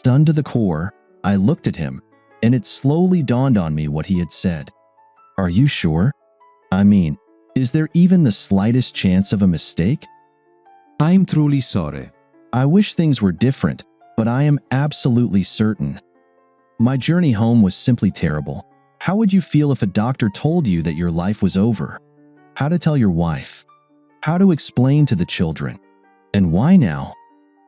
Stunned to the core, I looked at him, and it slowly dawned on me what he had said. Are you sure? I mean, is there even the slightest chance of a mistake? I'm truly sorry. I wish things were different, but I am absolutely certain. My journey home was simply terrible. How would you feel if a doctor told you that your life was over? How to tell your wife? How to explain to the children? And why now?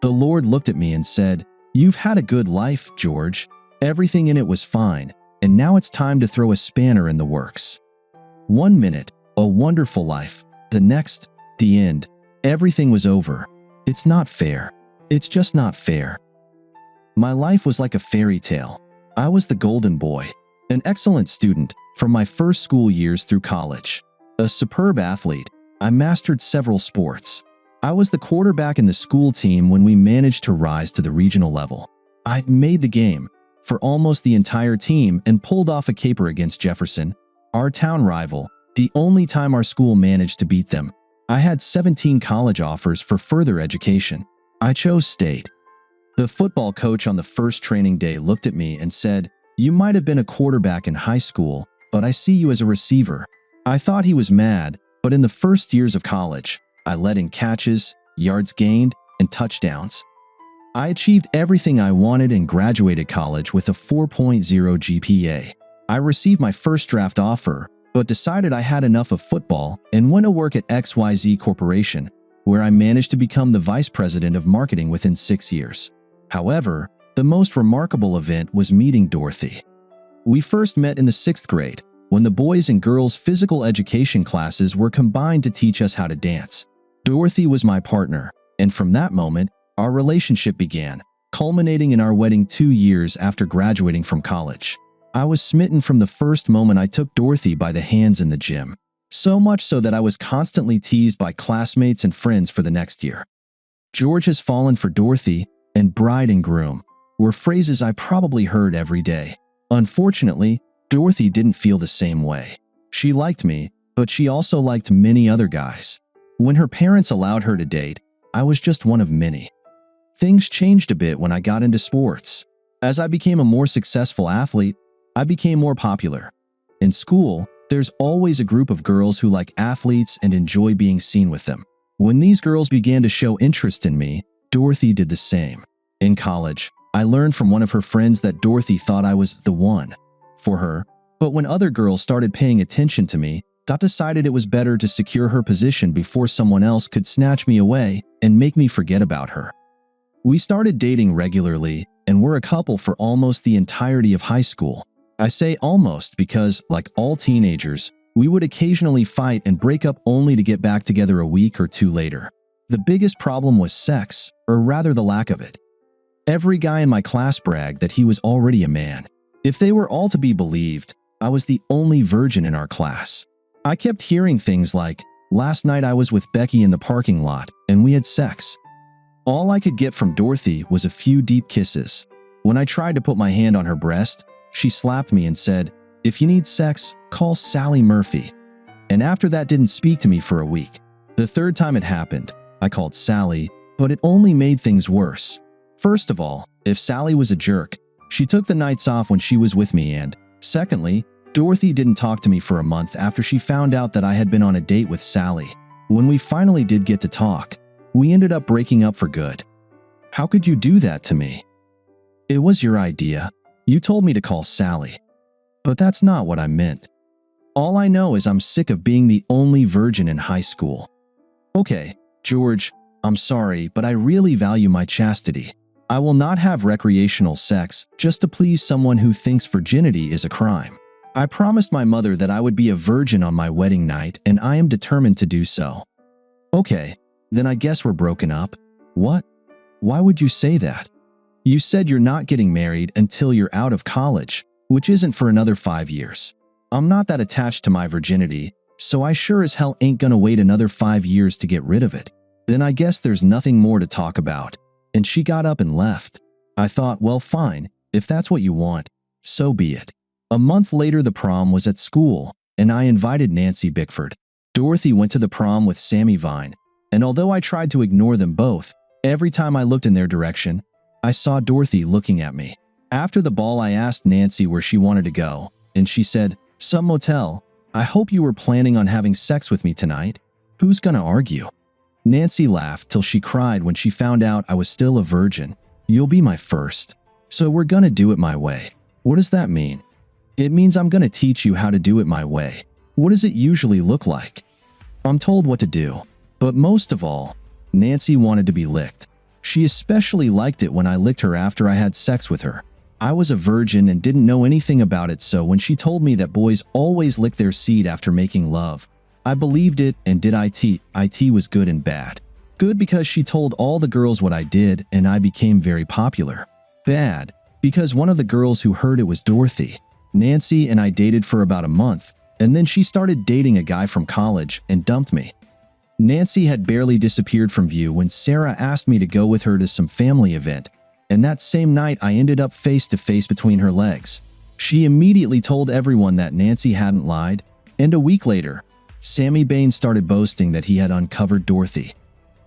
The Lord looked at me and said, "You've had a good life, George. Everything in it was fine, and now it's time to throw a spanner in the works." 1 minute, a wonderful life. The next, the end. Everything was over. It's not fair. It's just not fair. My life was like a fairy tale. I was the golden boy, an excellent student from my first school years through college, a superb athlete. I mastered several sports. I was the quarterback in the school team when we managed to rise to the regional level. I made the game for almost the entire team and pulled off a caper against Jefferson, our town rival, the only time our school managed to beat them. I had 17 college offers for further education. I chose state. The football coach on the first training day looked at me and said, "You might have been a quarterback in high school, but I see you as a receiver." I thought he was mad, but in the first years of college, I led in catches, yards gained, and touchdowns. I achieved everything I wanted and graduated college with a 4.0 GPA. I received my first draft offer, but decided I had enough of football and went to work at XYZ Corporation, where I managed to become the vice president of marketing within 6 years. However, the most remarkable event was meeting Dorothy. We first met in the 6th grade, when the boys and girls physical education classes were combined to teach us how to dance. Dorothy was my partner, and from that moment, our relationship began, culminating in our wedding 2 years after graduating from college. I was smitten from the first moment I took Dorothy by the hands in the gym, so much so that I was constantly teased by classmates and friends for the next year. George has fallen for Dorothy, and bride and groom were phrases I probably heard every day. Unfortunately, Dorothy didn't feel the same way. She liked me, but she also liked many other guys. When her parents allowed her to date, I was just one of many. Things changed a bit when I got into sports. As I became a more successful athlete, I became more popular. In school, there's always a group of girls who like athletes and enjoy being seen with them. When these girls began to show interest in me, Dorothy did the same. In college, I learned from one of her friends that Dorothy thought I was the one for her, but when other girls started paying attention to me, Dot decided it was better to secure her position before someone else could snatch me away and make me forget about her. We started dating regularly and were a couple for almost the entirety of high school. I say almost because, like all teenagers, we would occasionally fight and break up only to get back together a week or two later. The biggest problem was sex, or rather the lack of it. Every guy in my class bragged that he was already a man. If they were all to be believed, I was the only virgin in our class. I kept hearing things like, "Last night I was with Becky in the parking lot, and we had sex." All I could get from Dorothy was a few deep kisses. When I tried to put my hand on her breast, she slapped me and said, "If you need sex, call Sally Murphy." And after that didn't speak to me for a week. The third time it happened, I called Sally, but it only made things worse. First of all, if Sally was a jerk, she took the nights off when she was with me, and secondly, Dorothy didn't talk to me for a month after she found out that I had been on a date with Sally. When we finally did get to talk, we ended up breaking up for good. How could you do that to me? It was your idea. You told me to call Sally. But that's not what I meant. All I know is I'm sick of being the only virgin in high school. Okay, George, I'm sorry, but I really value my chastity. I will not have recreational sex just to please someone who thinks virginity is a crime. I promised my mother that I would be a virgin on my wedding night, and I am determined to do so. Okay, then I guess we're broken up. What? Why would you say that? You said you're not getting married until you're out of college, which isn't for another 5 years. I'm not that attached to my virginity, so I sure as hell ain't gonna wait another 5 years to get rid of it. Then I guess there's nothing more to talk about. And she got up and left. I thought, well, fine, if that's what you want, so be it. A month later, the prom was at school, and I invited Nancy Bickford. Dorothy went to the prom with Sammy Vine, and although I tried to ignore them both, every time I looked in their direction, I saw Dorothy looking at me. After the ball, I asked Nancy where she wanted to go, and she said, "Some motel. I hope you were planning on having sex with me tonight. Who's gonna argue?" Nancy laughed till she cried when she found out I was still a virgin. "You'll be my first. So we're gonna do it my way." What does that mean? It means I'm gonna teach you how to do it my way. What does it usually look like? I'm told what to do. But most of all, Nancy wanted to be licked. She especially liked it when I licked her after I had sex with her. I was a virgin and didn't know anything about it, so when she told me that boys always lick their seed after making love, I believed it and did IT. IT was good and bad. Good because she told all the girls what I did and I became very popular. Bad because one of the girls who heard it was Dorothy. Nancy and I dated for about a month, and then she started dating a guy from college and dumped me. Nancy had barely disappeared from view when Sarah asked me to go with her to some family event, and that same night I ended up face to face between her legs. She immediately told everyone that Nancy hadn't lied, and a week later, Sammy Bain started boasting that he had uncovered Dorothy.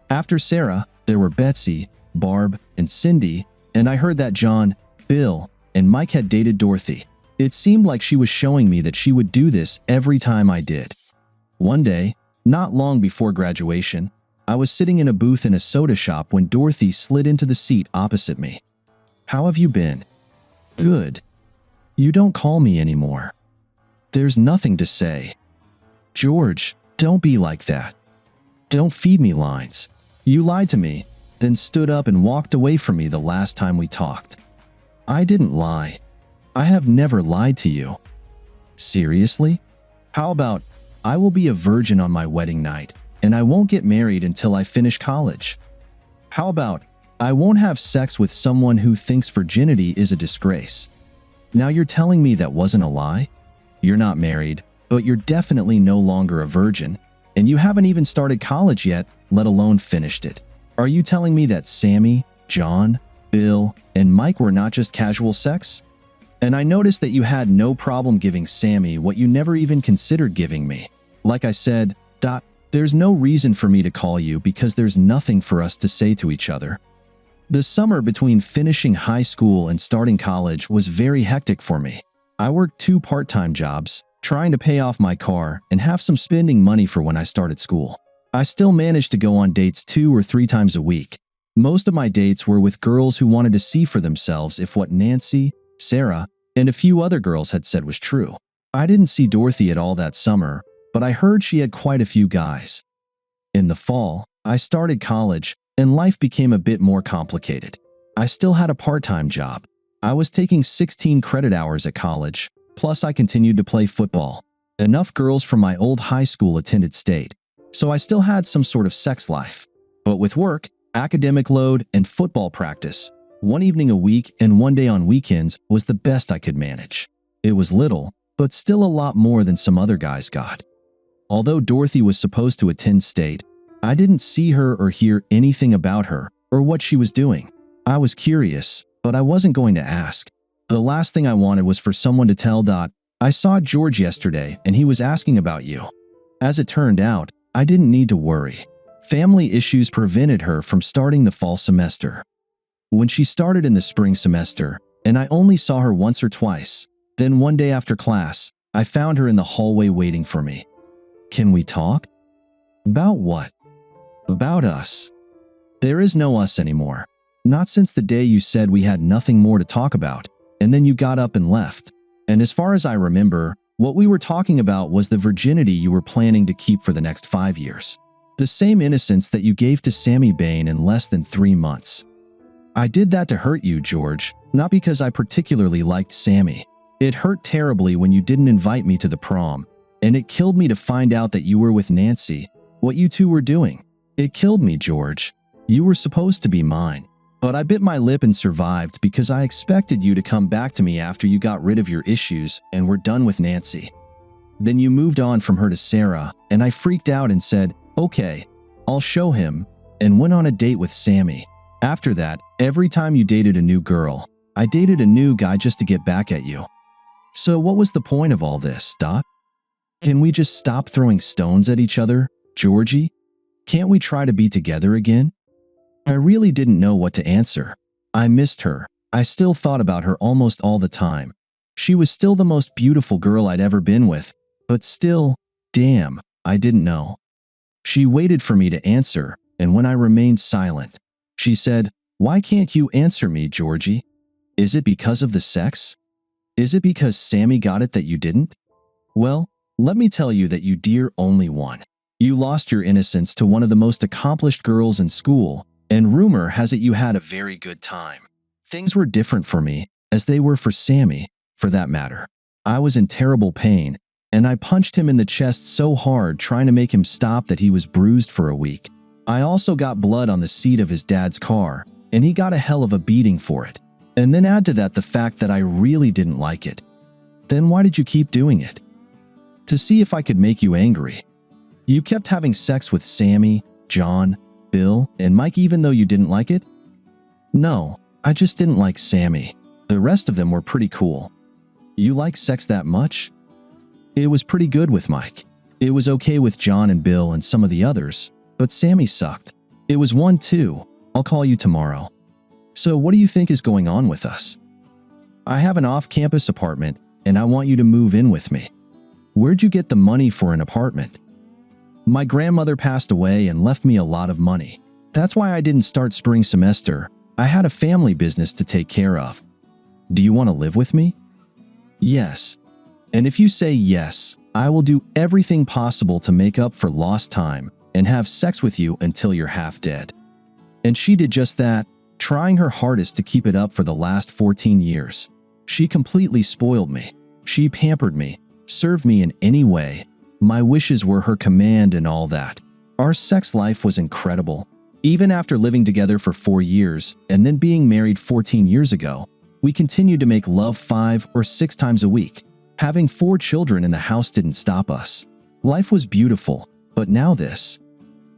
After Sarah, there were Betsy, Barb, and Cindy, and I heard that John, Bill, and Mike had dated Dorothy. It seemed like she was showing me that she would do this every time I did. One day, not long before graduation, I was sitting in a booth in a soda shop when Dorothy slid into the seat opposite me. "How have you been?" "Good." "You don't call me anymore." "There's nothing to say." "George, don't be like that. Don't feed me lines. You lied to me, then stood up and walked away from me the last time we talked." "I didn't lie. I have never lied to you." "Seriously? How about, I will be a virgin on my wedding night, and I won't get married until I finish college." "How about, I won't have sex with someone who thinks virginity is a disgrace." Now you're telling me that wasn't a lie? You're not married, but you're definitely no longer a virgin, and you haven't even started college yet, let alone finished it. Are you telling me that Sammy, John, Bill, and Mike were not just casual sex? And I noticed that you had no problem giving Sammy what you never even considered giving me. Like I said, there's no reason for me to call you because there's nothing for us to say to each other. The summer between finishing high school and starting college was very hectic for me. I worked 2 part-time jobs, trying to pay off my car and have some spending money for when I started school. I still managed to go on dates 2 or 3 times a week. Most of my dates were with girls who wanted to see for themselves if what Nancy, Sarah, and a few other girls had said was true. I didn't see Dorothy at all that summer, but I heard she had quite a few guys. In the fall, I started college, and life became a bit more complicated. I still had a part-time job. I was taking 16 credit hours at college, plus I continued to play football. Enough girls from my old high school attended state, so I still had some sort of sex life. But with work, academic load, and football practice, one evening a week and one day on weekends was the best I could manage. It was little, but still a lot more than some other guys got. Although Dorothy was supposed to attend state, I didn't see her or hear anything about her or what she was doing. I was curious, but I wasn't going to ask. The last thing I wanted was for someone to tell I saw George yesterday and he was asking about you. As it turned out, I didn't need to worry. Family issues prevented her from starting the fall semester. When she started in the spring semester, and I only saw her once or twice, then one day after class, I found her in the hallway waiting for me. "Can we talk?" "About what?" "About us." "There is no us anymore. Not since the day you said we had nothing more to talk about, and then you got up and left. And as far as I remember, what we were talking about was the virginity you were planning to keep for the next 5 years. The same innocence that you gave to Sammy Bain in less than 3 months. I did that to hurt you, George, not because I particularly liked Sammy. It hurt terribly when you didn't invite me to the prom, and it killed me to find out that you were with Nancy, what you two were doing. It killed me, George. You were supposed to be mine. But I bit my lip and survived because I expected you to come back to me after you got rid of your issues and were done with Nancy. Then you moved on from her to Sarah, and I freaked out and said, "Okay, I'll show him," and went on a date with Sammy. After that, every time you dated a new girl, I dated a new guy just to get back at you. So what was the point of all this, Dot? Can we just stop throwing stones at each other, Georgie? Can't we try to be together again? I really didn't know what to answer. I missed her. I still thought about her almost all the time. She was still the most beautiful girl I'd ever been with, but still, damn, I didn't know. She waited for me to answer, and when I remained silent, she said, "Why can't you answer me, Georgie? Is it because of the sex? Is it because Sammy got it that you didn't? Well, let me tell you that you dear only one. You lost your innocence to one of the most accomplished girls in school, and rumor has it you had a very good time. Things were different for me, as they were for Sammy, for that matter. I was in terrible pain, and I punched him in the chest so hard trying to make him stop that he was bruised for a week. I also got blood on the seat of his dad's car, and he got a hell of a beating for it. And then add to that the fact that I really didn't like it. Then why did you keep doing it? To see if I could make you angry. You kept having sex with Sammy, John, Bill, and Mike even though you didn't like it? No, I just didn't like Sammy. The rest of them were pretty cool. You like sex that much? It was pretty good with Mike. It was okay with John and Bill and some of the others, but Sammy sucked. It was 1-2. I'll call you tomorrow. So what do you think is going on with us? I have an off-campus apartment, and I want you to move in with me. Where'd you get the money for an apartment? My grandmother passed away and left me a lot of money. That's why I didn't start spring semester. I had a family business to take care of. Do you want to live with me? Yes. And if you say yes, I will do everything possible to make up for lost time and have sex with you until you're half dead. And she did just that, trying her hardest to keep it up for the last 14 years. She completely spoiled me. She pampered me, served me in any way. My wishes were her command and all that. Our sex life was incredible. Even after living together for 4 years and then being married 14 years ago, we continued to make love 5 or 6 times a week. Having 4 children in the house didn't stop us. Life was beautiful, but now this.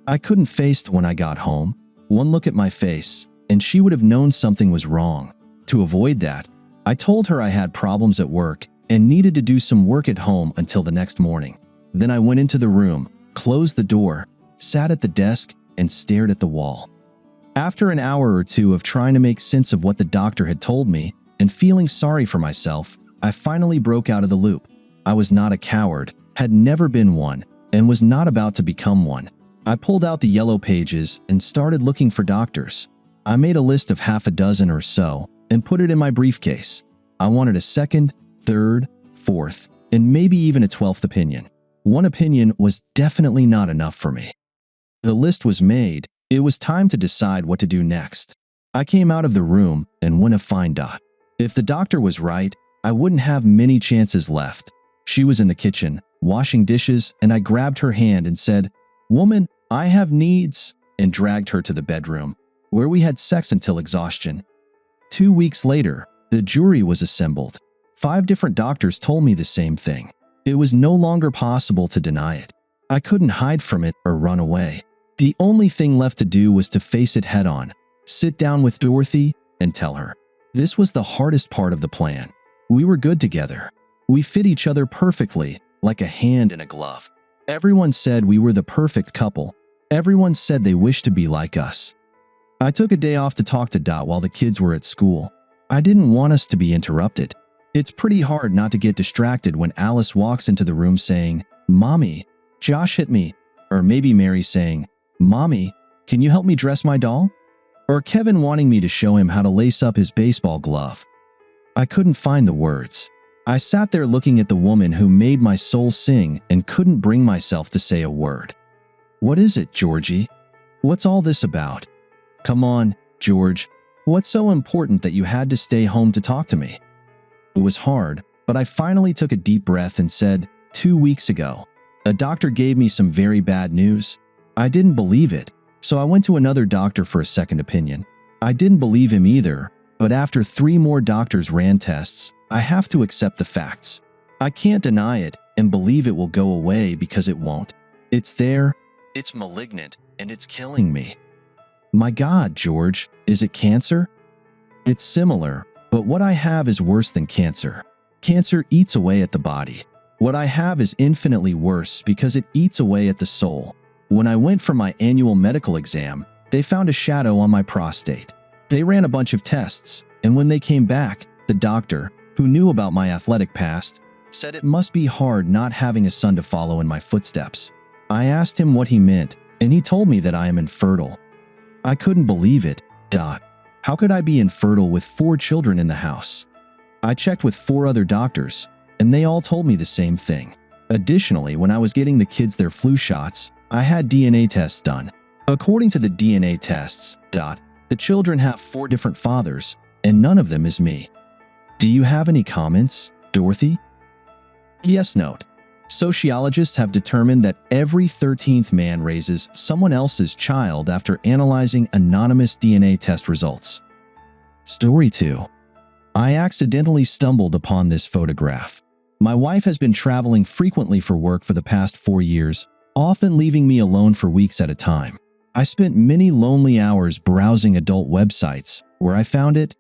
I couldn't face it when I got home. One look at my face, and she would have known something was wrong. To avoid that, I told her I had problems at work and needed to do some work at home until the next morning. Then I went into the room, closed the door, sat at the desk, and stared at the wall. After an hour or two of trying to make sense of what the doctor had told me and feeling sorry for myself, I finally broke out of the loop. I was not a coward, had never been one, and was not about to become one. I pulled out the yellow pages and started looking for doctors. I made a list of half a dozen or so and put it in my briefcase. I wanted a second, third, fourth, and maybe even a 12th opinion. One opinion was definitely not enough for me. The list was made. It was time to decide what to do next. I came out of the room and went a fine dot. If the doctor was right, I wouldn't have many chances left. She was in the kitchen, washing dishes, and I grabbed her hand and said, "Woman, I have needs," and dragged her to the bedroom, where we had sex until exhaustion. 2 weeks later, the jury was assembled. 5 different doctors told me the same thing. It was no longer possible to deny it. I couldn't hide from it or run away. The only thing left to do was to face it head-on, sit down with Dorothy, and tell her. This was the hardest part of the plan. We were good together. We fit each other perfectly, like a hand in a glove. Everyone said we were the perfect couple. Everyone said they wished to be like us. I took a day off to talk to Dot while the kids were at school. I didn't want us to be interrupted. It's pretty hard not to get distracted when Alice walks into the room saying, "Mommy, Josh hit me," or maybe Mary saying, "Mommy, can you help me dress my doll?" Or Kevin wanting me to show him how to lace up his baseball glove. I couldn't find the words. I sat there looking at the woman who made my soul sing and couldn't bring myself to say a word. "What is it, Georgie? What's all this about? Come on, George. What's so important that you had to stay home to talk to me?" It was hard, but I finally took a deep breath and said, 2 weeks ago, a doctor gave me some very bad news. I didn't believe it, so I went to another doctor for a second opinion. I didn't believe him either, but after 3 more doctors ran tests, I have to accept the facts. I can't deny it and believe it will go away because it won't. It's there, it's malignant, and it's killing me. My God, George, is it cancer? It's similar, but what I have is worse than cancer. Cancer eats away at the body. What I have is infinitely worse because it eats away at the soul. When I went for my annual medical exam, they found a shadow on my prostate. They ran a bunch of tests, and when they came back, the doctor, who knew about my athletic past, said it must be hard not having a son to follow in my footsteps. I asked him what he meant, and he told me that I am infertile. I couldn't believe it. How could I be infertile with 4 children in the house? I checked with 4 other doctors, and they all told me the same thing. Additionally, when I was getting the kids their flu shots, I had DNA tests done. According to the DNA tests, the children have 4 different fathers, and none of them is me. Do you have any comments, Dorothy? Yes, note. Sociologists have determined that every 13th man raises someone else's child after analyzing anonymous DNA test results. Story 2. I accidentally stumbled upon this photograph. My wife has been traveling frequently for work for the past 4 years, often leaving me alone for weeks at a time. I spent many lonely hours browsing adult websites. Where I found it,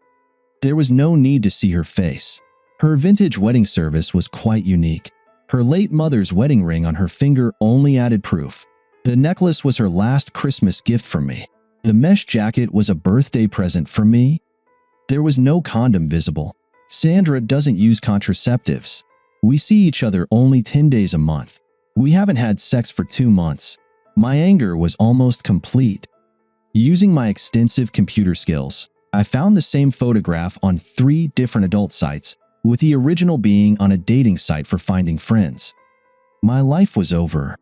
there was no need to see her face. Her vintage wedding service was quite unique. Her late mother's wedding ring on her finger only added proof. The necklace was her last Christmas gift from me. The mesh jacket was a birthday present from me. There was no condom visible. Sandra doesn't use contraceptives. We see each other only 10 days a month. We haven't had sex for 2 months. My anger was almost complete. Using my extensive computer skills, I found the same photograph on 3 different adult sites, with the original being on a dating site for finding friends. My life was over.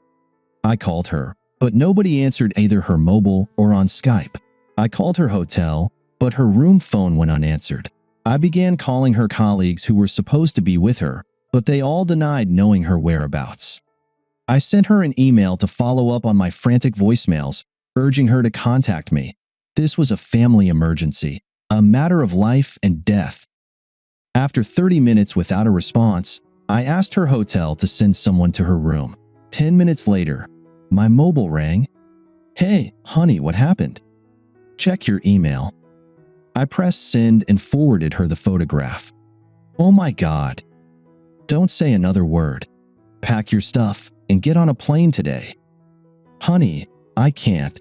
I called her, but nobody answered either her mobile or on Skype. I called her hotel, but her room phone went unanswered. I began calling her colleagues who were supposed to be with her, but they all denied knowing her whereabouts. I sent her an email to follow up on my frantic voicemails, urging her to contact me. This was a family emergency, a matter of life and death. After 30 minutes without a response, I asked her hotel to send someone to her room. 10 minutes later, my mobile rang. Hey, honey, what happened? Check your email. I pressed send and forwarded her the photograph. Oh my God. Don't say another word. Pack your stuff and get on a plane today. Honey, I can't.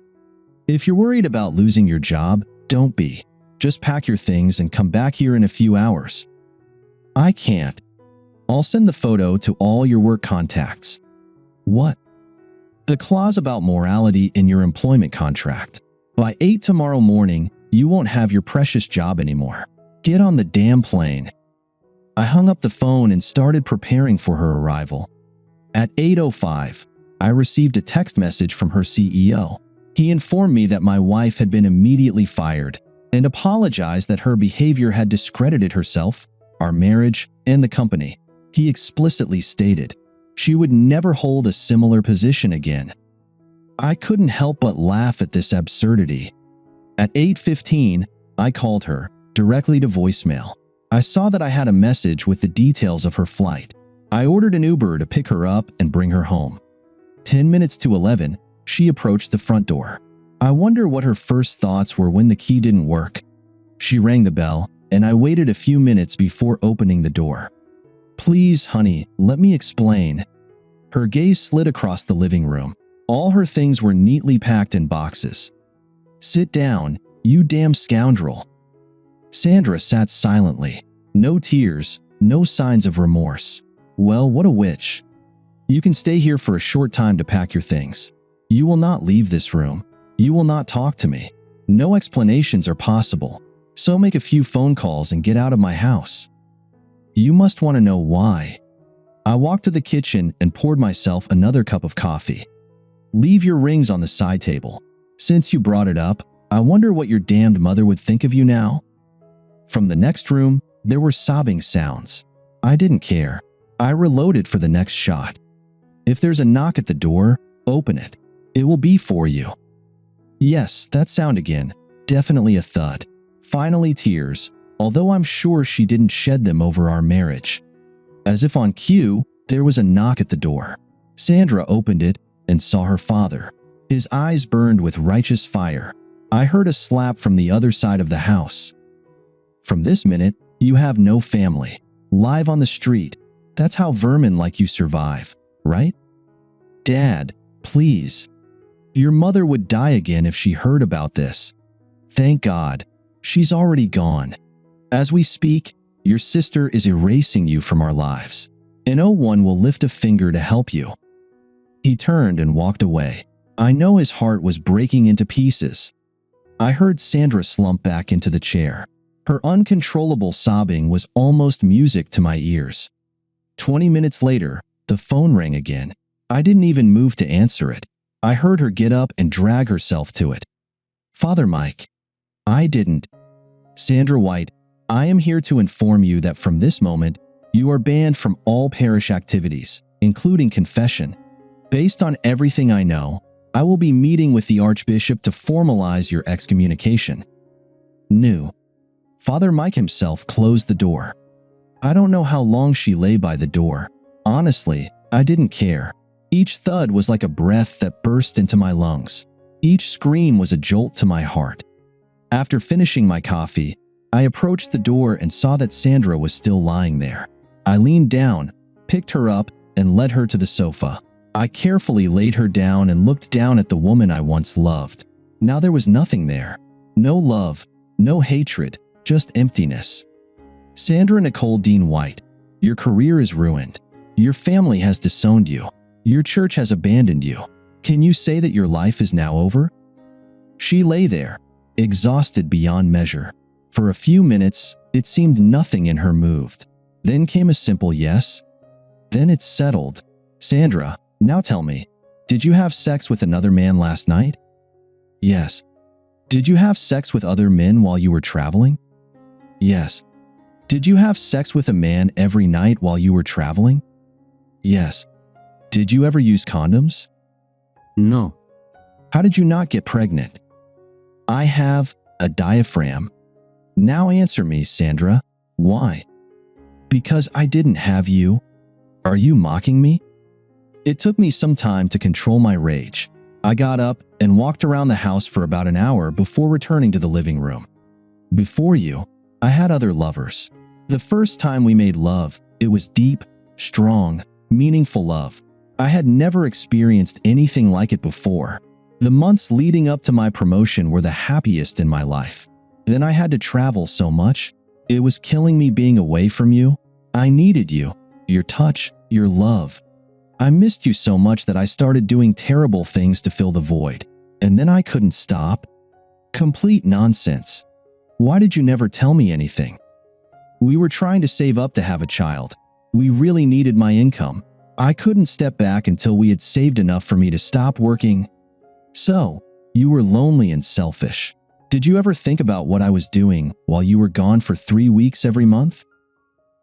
If you're worried about losing your job, don't be. Just pack your things and come back here in a few hours. I can't. I'll send the photo to all your work contacts. What? The clause about morality in your employment contract. By 8 tomorrow morning, you won't have your precious job anymore. Get on the damn plane. I hung up the phone and started preparing for her arrival. At 8:05, I received a text message from her CEO. He informed me that my wife had been immediately fired and apologized that her behavior had discredited herself, our marriage, and the company. He explicitly stated she would never hold a similar position again. I couldn't help but laugh at this absurdity. At 8:15, I called her directly to voicemail. I saw that I had a message with the details of her flight. I ordered an Uber to pick her up and bring her home. 10 minutes to 11, she approached the front door. I wonder what her first thoughts were when the key didn't work. She rang the bell, and I waited a few minutes before opening the door. Please, honey, let me explain. Her gaze slid across the living room. All her things were neatly packed in boxes. Sit down, you damn scoundrel. Sandra sat silently. No tears, no signs of remorse. Well, what a witch. You can stay here for a short time to pack your things. You will not leave this room. You will not talk to me. No explanations are possible. So make a few phone calls and get out of my house. You must want to know why. I walked to the kitchen and poured myself another cup of coffee. Leave your rings on the side table. Since you brought it up, I wonder what your damned mother would think of you now. From the next room, there were sobbing sounds. I didn't care. I reloaded for the next shot. If there's a knock at the door, open it. It will be for you. Yes, that sound again. Definitely a thud. Finally tears, although I'm sure she didn't shed them over our marriage. As if on cue, there was a knock at the door. Sandra opened it and saw her father. His eyes burned with righteous fire. I heard a slap from the other side of the house. From this minute, you have no family. Live on the street. That's how vermin like you survive, right? Dad, please. Your mother would die again if she heard about this. Thank God. She's already gone. As we speak, your sister is erasing you from our lives, and no one will lift a finger to help you." He turned and walked away. I know his heart was breaking into pieces. I heard Sandra slump back into the chair. Her uncontrollable sobbing was almost music to my ears. 20 minutes later, the phone rang again. I didn't even move to answer it. I heard her get up and drag herself to it. "Father Mike." "I didn't." "Sandra White, I am here to inform you that from this moment, you are banned from all parish activities, including confession. Based on everything I know, I will be meeting with the Archbishop to formalize your excommunication." New. Father Mike himself closed the door. I don't know how long she lay by the door. Honestly, I didn't care. Each thud was like a breath that burst into my lungs. Each scream was a jolt to my heart. After finishing my coffee, I approached the door and saw that Sandra was still lying there. I leaned down, picked her up, and led her to the sofa. I carefully laid her down and looked down at the woman I once loved. Now there was nothing there. No love, no hatred, just emptiness. "Sandra Nicole Dean White, your career is ruined. Your family has disowned you. Your church has abandoned you. Can you say that your life is now over?" She lay there, exhausted beyond measure. For a few minutes, it seemed nothing in her moved. Then came a simple yes. Then it settled. "Sandra, now tell me, did you have sex with another man last night?" "Yes." "Did you have sex with other men while you were traveling?" "Yes." "Did you have sex with a man every night while you were traveling?" "Yes." "Did you ever use condoms?" No. "How did you not get pregnant?" "I have a diaphragm." "Now answer me, Sandra. Why?" "Because I didn't have you." "Are you mocking me?" It took me some time to control my rage. I got up and walked around the house for about an hour before returning to the living room. "Before you, I had other lovers. The first time we made love, it was deep, strong, meaningful love. I had never experienced anything like it before. The months leading up to my promotion were the happiest in my life. Then I had to travel so much. It was killing me being away from you. I needed you, your touch, your love. I missed you so much that I started doing terrible things to fill the void. And then I couldn't stop. Complete nonsense. Why did you never tell me anything? We were trying to save up to have a child. We really needed my income. I couldn't step back until we had saved enough for me to stop working. So, you were lonely and selfish. Did you ever think about what I was doing while you were gone for 3 weeks every month?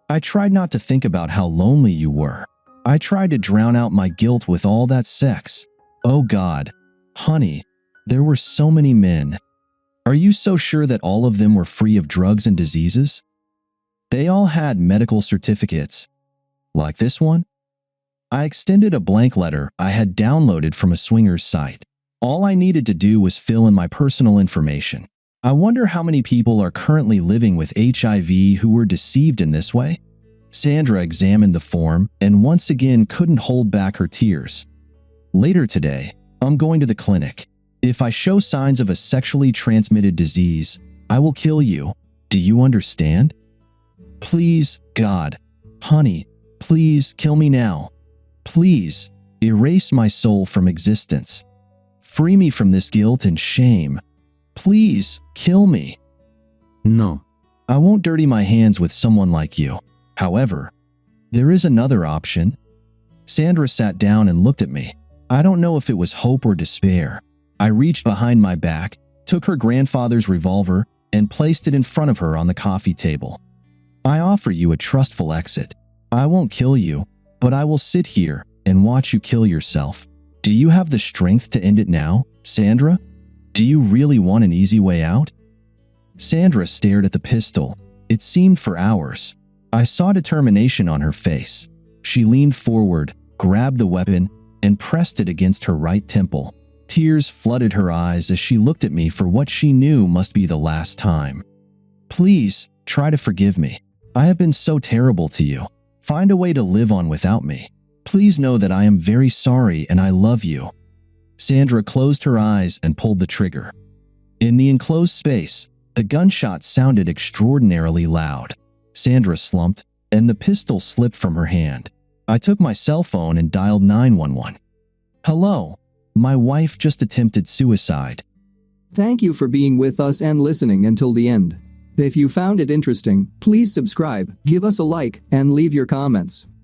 I tried not to think about how lonely you were. I tried to drown out my guilt with all that sex. Oh God, honey, there were so many men. Are you so sure that all of them were free of drugs and diseases? They all had medical certificates. Like this one? I extended a blank letter I had downloaded from a swinger's site. All I needed to do was fill in my personal information. I wonder how many people are currently living with HIV who were deceived in this way? Sandra examined the form and once again couldn't hold back her tears. Later today, I'm going to the clinic. If I show signs of a sexually transmitted disease, I will kill you. Do you understand? Please, God, honey, please kill me now. Please, erase my soul from existence. Free me from this guilt and shame. Please, kill me. No. I won't dirty my hands with someone like you. However, there is another option. Sandra sat down and looked at me. I don't know if it was hope or despair. I reached behind my back, took her grandfather's revolver, and placed it in front of her on the coffee table. I offer you a trustful exit. I won't kill you, but I will sit here and watch you kill yourself. Do you have the strength to end it now, Sandra? Do you really want an easy way out? Sandra stared at the pistol. It seemed for hours. I saw determination on her face. She leaned forward, grabbed the weapon, and pressed it against her right temple. Tears flooded her eyes as she looked at me for what she knew must be the last time. Please, try to forgive me. I have been so terrible to you. Find a way to live on without me. Please know that I am very sorry and I love you. Sandra closed her eyes and pulled the trigger. In the enclosed space, The gunshot sounded extraordinarily loud. Sandra slumped, and the pistol slipped from her hand. I took my cell phone and dialed 911. Hello. My wife just attempted suicide. Thank you for being with us and listening until the end. If you found it interesting, please subscribe, give us a like, and leave your comments.